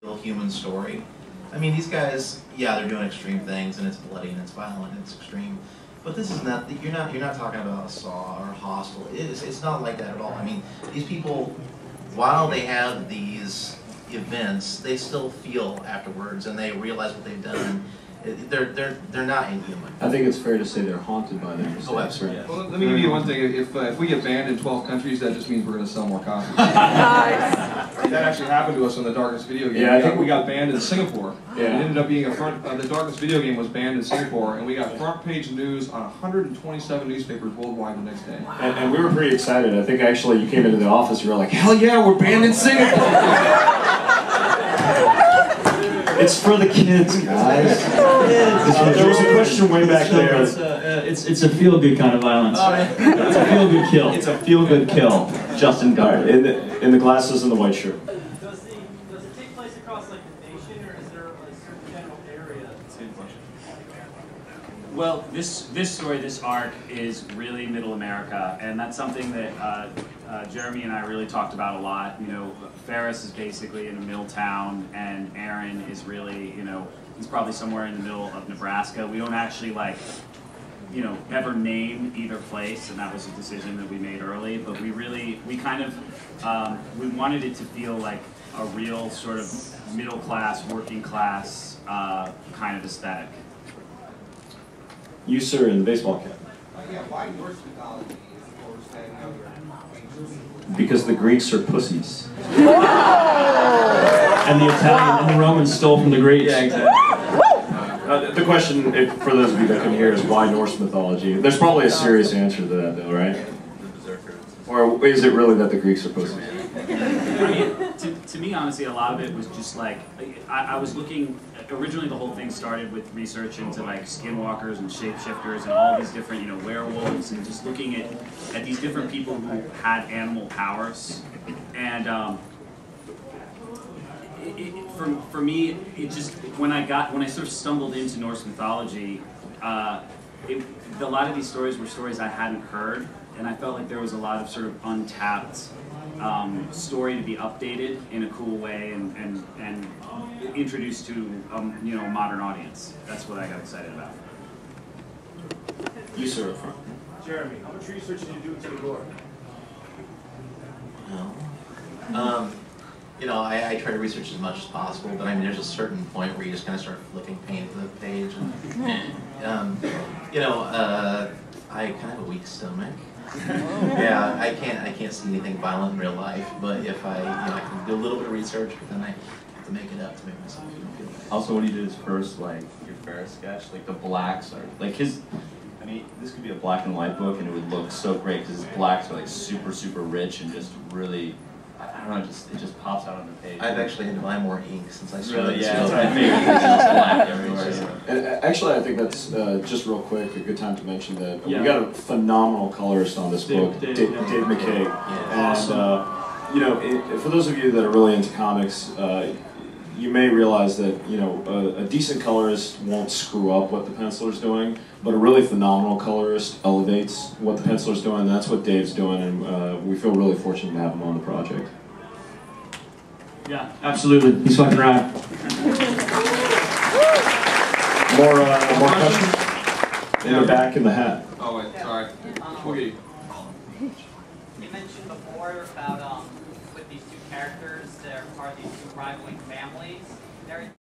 real human story. I mean, these guys, yeah, they're doing extreme things, and it's bloody, and it's violent, and it's extreme. But this is not. You're not talking about a Saw or Hostel. It's not like that at all. I mean, these people, while they have these events, they still feel afterwards, and they realize what they've done. They're not inhuman. I think it's fair to say they're haunted by their mistakes. Oh, absolutely. Right? Well, let me give you one thing. If we get banned in 12 countries, that just means we're going to sell more copies. That actually happened to us on the Darkness video game. Yeah, I think we got banned in Singapore. Yeah. It ended up being the Darkness video game was banned in Singapore, and we got front page news on 127 newspapers worldwide the next day. And we were pretty excited. I think actually you came into the office, you were like, hell yeah, we're banned in Singapore! It's for the kids, guys. There was a question way back there. It's a feel-good kind of violence. It's a feel-good kill. It's a feel-good kill. Justin Guard. In the glasses and the white shirt. Does it take place across like the nation, or is there a certain general area? Well, this story, this arc, is really Middle America, and that's something that Jeremy and I really talked about a lot. You know, Ferris is basically in a mill town, and Aaron is really, you know, he's probably somewhere in the middle of Nebraska. We don't actually, like, you know, ever name either place, and that was a decision that we made early, but we kind of, we wanted it to feel like a real sort of middle class, working class kind of aesthetic. You, sir, in the baseball cap. Yeah, why Norse mythology as opposed to any other ancient? Because the Greeks are pussies. And the Italian and the Romans stole from the Greeks. Yeah, exactly. The question, for those of you that can hear, is why Norse mythology? There's probably a serious answer to that, though, right? Berserker. Or is it really that the Greeks are pussies? I mean, to me, honestly, a lot of it was just like, I was looking, originally the whole thing started with research into like skinwalkers and shapeshifters and all these different, you know, werewolves, and just looking at these different people who had animal powers. And for me, it just, when I sort of stumbled into Norse mythology, a lot of these stories were stories I hadn't heard, and I felt like there was a lot of sort of untapped story to be updated in a cool way and introduced to you know, a modern audience. That's what I got excited about. You, sir, up front. Jeremy, how much research did you do into the lore? Well, you know, I try to research as much as possible, but I mean, there's a certain point where you just kind of start flipping paint to the page, and you know, I kind of have a weak stomach. Yeah, I can't see anything violent in real life, but if I can do a little bit of research, but then I have to make it up to make myself feel good. Also, when you did his first, like, your Ferris sketch, like, the blacks are, like, I mean, this could be a black and white book, and it would look so great, because his blacks are, like, super, super rich, and just really, I don't know, it just pops out on the page. I've actually had to buy more ink since I started. Really, yeah, that's what I figured, it's just black everywhere. So. And actually, I think that's, just real quick, a good time to mention that Yeah. we got a phenomenal colorist on this book, Dave McKay. Yeah. And, you know, for those of you that are really into comics, you may realize that, you know, a decent colorist won't screw up what the penciler's doing, but a really phenomenal colorist elevates what the penciler's doing, and that's what Dave's doing, and we feel really fortunate to have him on the project. Yeah, absolutely. He's fucking rad. More questions? In the back, in the hat. Oh, wait, sorry. We'll get you. You mentioned before about with these two characters, they're part of these two rivaling families.